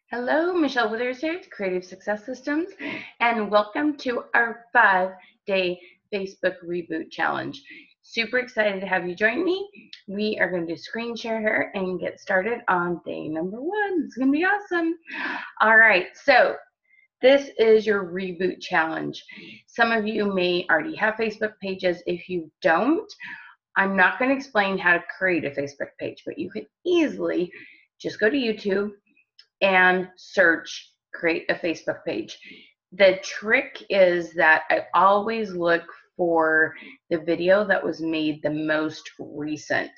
Hello, Michelle Withers here at Creative Success Systems, and welcome to our 5-day Facebook Reboot Challenge. Super excited to have you join me. We are going to do screen share here and get started on day number 1. It's going to be awesome. All right, so this is your Reboot Challenge. Some of you may already have Facebook pages. If you don't, I'm not going to explain how to create a Facebook page, but you can easily just go to YouTube and search create a Facebook page. The trick is that I always look for the video that was made the most recent.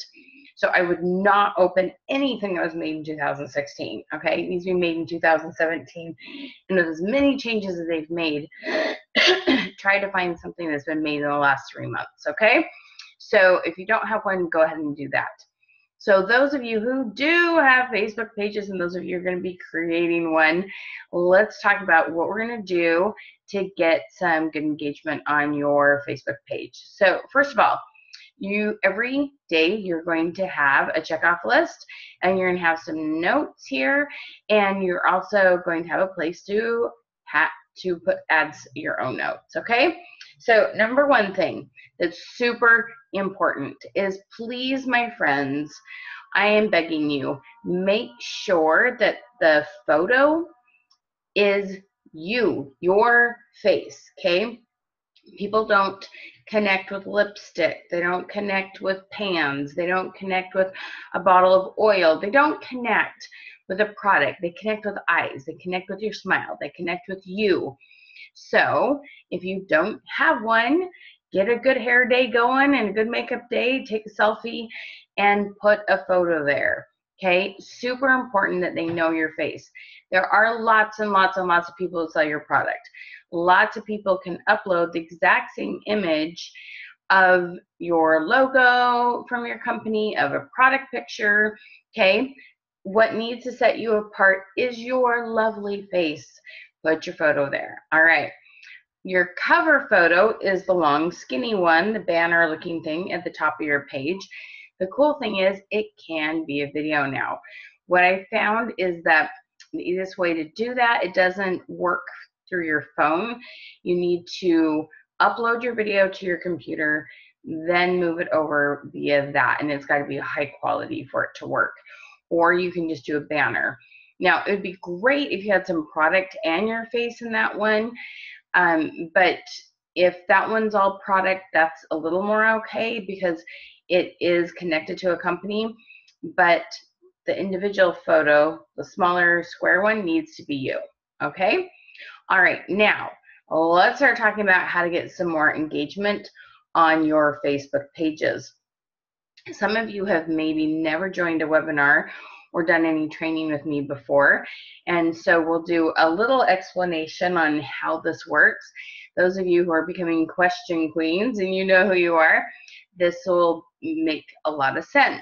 So I would not open anything that was made in 2016, okay? It needs to be made in 2017. And with as many changes as they've made, try to find something that's been made in the last 3 months, okay? So if you don't have one, go ahead and do that. So those of you who do have Facebook pages and those of you who are going to be creating one, let's talk about what we're going to do to get some good engagement on your Facebook page. So first of all, every day you're going to have a checkoff list, and you're going to have some notes here, and you're also going to have a place to add your own notes, okay? So number one thing that's super important is, please, my friends, I am begging you, make sure that the photo is you, your face, okay? People don't connect with lipstick. They don't connect with pans. They don't connect with a bottle of oil. They don't connect with a product. They connect with eyes. They connect with your smile. They connect with you. So if you don't have one, get a good hair day going and a good makeup day, take a selfie and put a photo there. Okay, super important that they know your face. There are lots and lots and lots of people who sell your product. Lots of people can upload the exact same image of your logo from your company, of a product picture, okay? What needs to set you apart is your lovely face. Put your photo there. All right. Your cover photo is the long, skinny one, the banner looking thing at the top of your page. The cool thing is it can be a video now. What I found is that the easiest way to do that, it doesn't work through your phone. You need to upload your video to your computer, then move it over via that, and it's got to be high quality for it to work. Or you can just do a banner. Now, it would be great if you had some product and your face in that one, but if that one's all product, that's a little more okay because it is connected to a company, but the individual photo, the smaller square one, needs to be you, okay? All right, now let's start talking about how to get some more engagement on your Facebook pages. Some of you have maybe never joined a webinar or done any training with me before, and so we'll do a little explanation on how this works. Those of you who are becoming question queens, and you know who you are, this will make a lot of sense.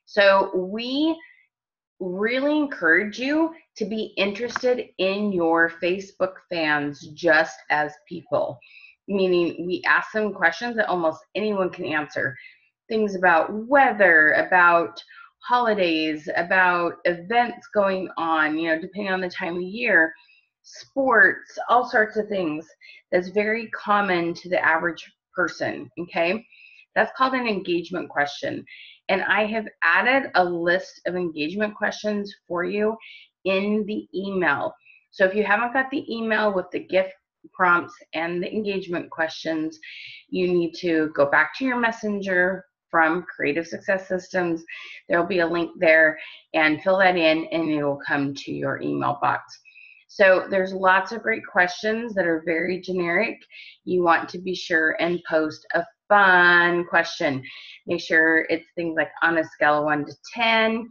So we really encourage you to be interested in your Facebook fans just as people, meaning we ask them questions that almost anyone can answer. Things about weather, about holidays, about events going on, you know, depending on the time of year, sports, all sorts of things. That's very common to the average person, okay? That's called an engagement question. And I have added a list of engagement questions for you in the email. So if you haven't got the email with the gift prompts and the engagement questions, you need to go back to your messenger from Creative Success Systems. There'll be a link there, and fill that in and it will come to your email box. So there's lots of great questions that are very generic. You want to be sure and post a fun question. Make sure it's things like on a scale of 1 to 10,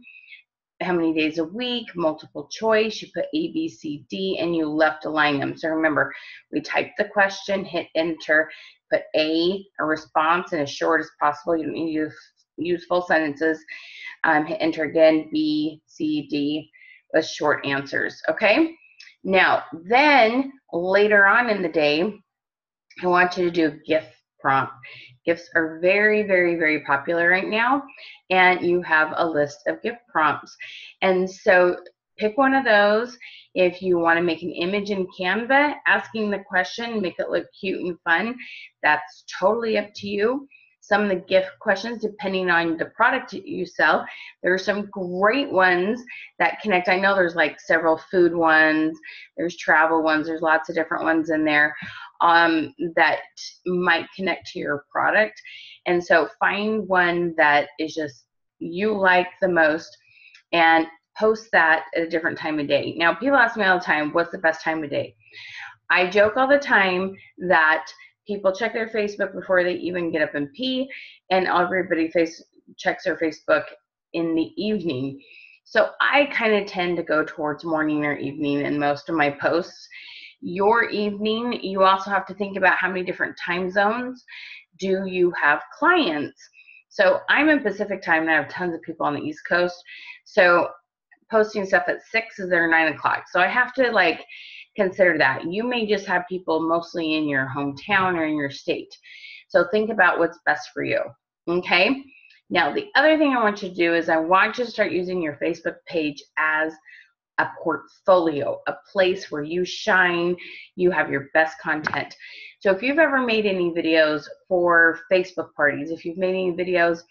how many days a week, multiple choice, you put A, B, C, D, and you left align them. So remember, we type the question, hit enter, put a response, and as short as possible. You don't need to use full sentences. Hit enter again, B, C, D, with short answers, okay? Now, then later on in the day, I want you to do a gift prompt. Gifts are very, very, very popular right now, and you have a list of gift prompts. And so pick one of those. If you want to make an image in Canva, asking the question, make it look cute and fun, that's totally up to you. Some of the gift questions, depending on the product you sell, there are some great ones that connect. I know there's like several food ones, there's travel ones, there's lots of different ones in there that might connect to your product. And so find one that is just you like the most and post that at a different time of day. Now, people ask me all the time, what's the best time of day? I joke all the time that people check their Facebook before they even get up and pee, and everybody checks their Facebook in the evening. So I kind of tend to go towards morning or evening in most of my posts. Your evening, you also have to think about how many different time zones do you have clients. So I'm in Pacific time and I have tons of people on the East Coast. So posting stuff at 6 is their 9 o'clock. So I have to like consider that. You may just have people mostly in your hometown or in your state. So think about what's best for you. Okay. Now, the other thing I want you to do is I want you to start using your Facebook page as a portfolio, a place where you shine, you have your best content. So if you've ever made any videos for Facebook parties, if you've made any videos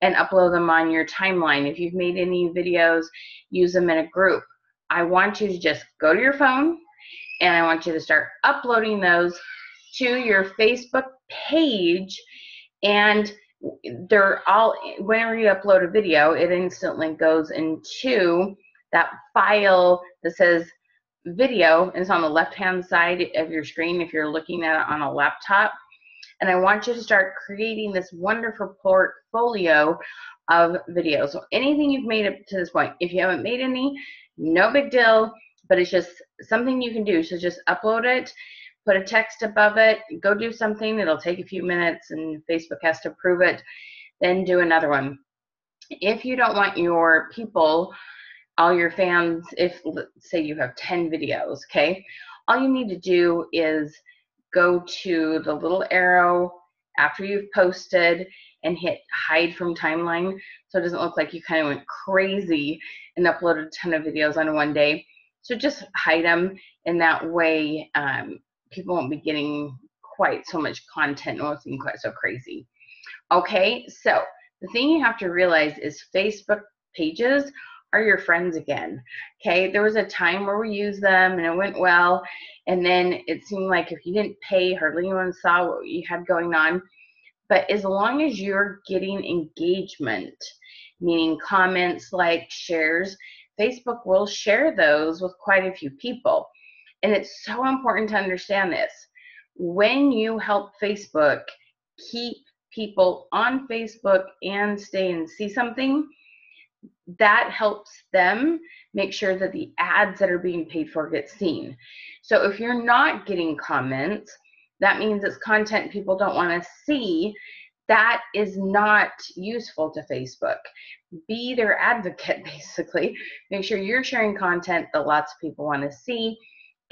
and upload them on your timeline, if you've made any videos, use them in a group, I want you to just go to your phone and I want you to start uploading those to your Facebook page. And they're all, whenever you upload a video, it instantly goes into that file that says video, and it's on the left-hand side of your screen if you're looking at it on a laptop. And I want you to start creating this wonderful portfolio of videos. So anything you've made up to this point, if you haven't made any, no big deal, but it's just something you can do. So just upload it, put a text above it, go do something. It'll take a few minutes and Facebook has to approve it. Then do another one. If you don't want your people, all your fans, if let's say you have 10 videos, okay, all you need to do is go to the little arrow after you've posted and hit hide from timeline, so it doesn't look like you kind of went crazy and uploaded a ton of videos on one day. So just hide them, and that way people won't be getting quite so much content and won't seem quite so crazy. Okay, so the thing you have to realize is Facebook pages are your friends again. Okay, there was a time where we used them and it went well, and then it seemed like if you didn't pay, hardly anyone saw what you had going on. But as long as you're getting engagement, meaning comments, likes, shares, Facebook will share those with quite a few people. And it's so important to understand this. When you help Facebook keep people on Facebook and stay and see something, that helps them make sure that the ads that are being paid for get seen. So if you're not getting comments, that means it's content people don't want to see. That is not useful to Facebook. Be their advocate, basically. Make sure you're sharing content that lots of people want to see,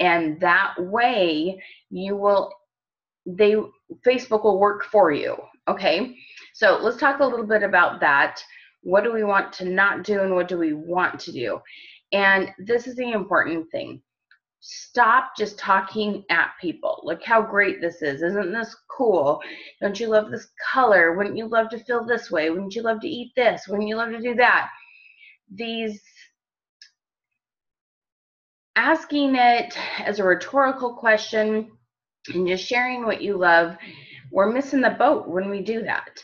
and that way Facebook will work for you. Okay, so let's talk a little bit about that. What do we want to not do and what do we want to do? And this is the important thing. Stop just talking at people. Look how great this is. Isn't this cool? Don't you love this color? Wouldn't you love to feel this way? Wouldn't you love to eat this? Wouldn't you love to do that? These asking it as a rhetorical question and just sharing what you love, we're missing the boat when we do that.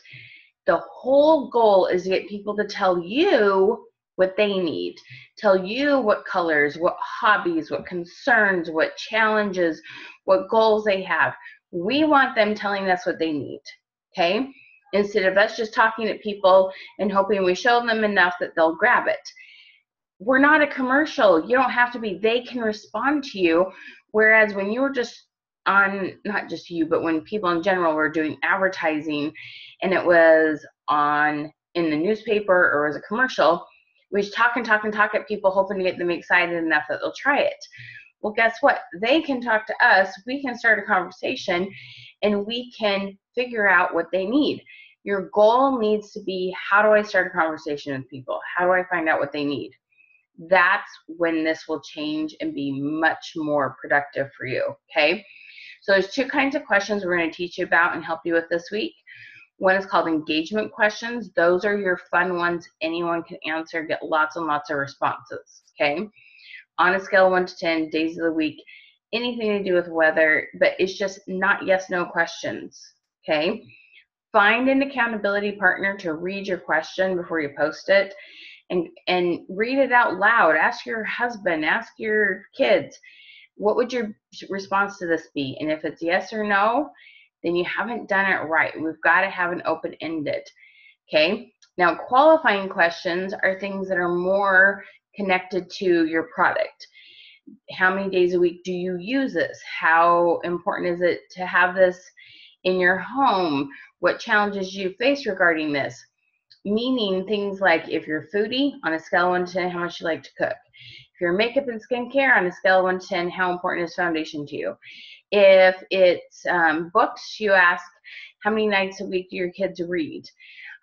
The whole goal is to get people to tell you what they need, tell you what colors, what hobbies, what concerns, what challenges, what goals they have. We want them telling us what they need, okay? Instead of us just talking at people and hoping we show them enough that they'll grab it. We're not a commercial. You don't have to be. They can respond to you, whereas when you were just on, not just you, but when people in general were doing advertising and it was on in the newspaper or as a commercial, we just talk and talk and talk at people hoping to get them excited enough that they'll try it. Well, guess what? They can talk to us, we can start a conversation, and we can figure out what they need. Your goal needs to be, how do I start a conversation with people? How do I find out what they need? that's when this will change and be much more productive for you, okay? So there's two kinds of questions we're going to teach you about and help you with this week. One is called engagement questions. Those are your fun ones anyone can answer, get lots and lots of responses, okay? On a scale of 1 to 10, days of the week, anything to do with weather, but it's just not yes, no questions, okay? Find an accountability partner to read your question before you post it, and read it out loud. Ask your husband, ask your kids, what would your response to this be? And if it's yes or no, then you haven't done it right. We've got to have an open-ended, okay? Now, qualifying questions are things that are more connected to your product. How many days a week do you use this? How important is it to have this in your home? What challenges do you face regarding this? Meaning things like, if you're a foodie, on a scale of 1 to 10, how much you like to cook. If you're makeup and skincare, on a scale of 1 to 10, how important is foundation to you? If it's books, you ask, how many nights a week do your kids read?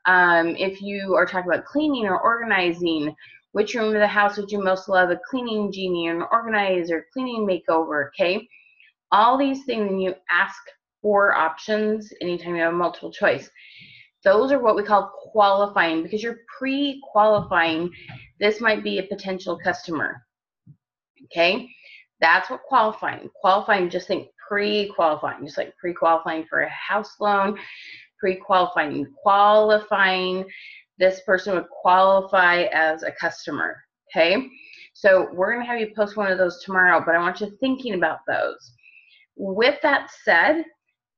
If you are talking about cleaning or organizing, which room of the house would you most love a cleaning genie, an organizer, cleaning makeover, okay? All these things, when you ask for options anytime you have multiple choice, those are what we call qualifying, because you're pre-qualifying. This might be a potential customer, okay? That's what qualifying. Qualifying, just think pre-qualifying, just like pre-qualifying for a house loan, pre-qualifying, qualifying. This person would qualify as a customer, okay? So we're going to have you post one of those tomorrow, but I want you thinking about those. With that said,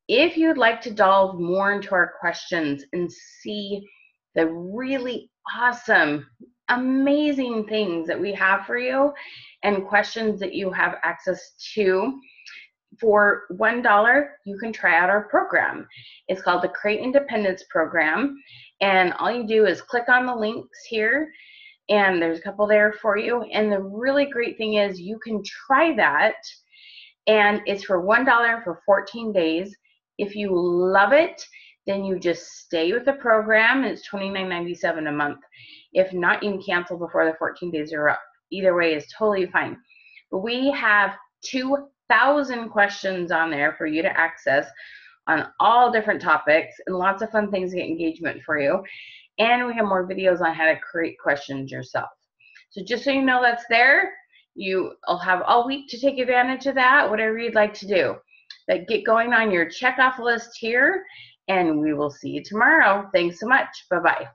if you'd like to delve more into our questions and see the really awesome, amazing things that we have for you and questions that you have access to, for $1, you can try out our program. It's called the Create Independence Program, and all you do is click on the links here, and there's a couple there for you. And the really great thing is you can try that, and it's for $1 for 14 days. If you love it, then you just stay with the program, and it's $29.97 a month. If not, you can cancel before the 14 days are up. Either way is totally fine. But we have 2,000 questions on there for you to access on all different topics, and lots of fun things to get engagement for you. And we have more videos on how to create questions yourself. So just so you know that's there, you'll have all week to take advantage of that, whatever you'd like to do. But get going on your checkoff list here, and we will see you tomorrow. Thanks so much. Bye-bye.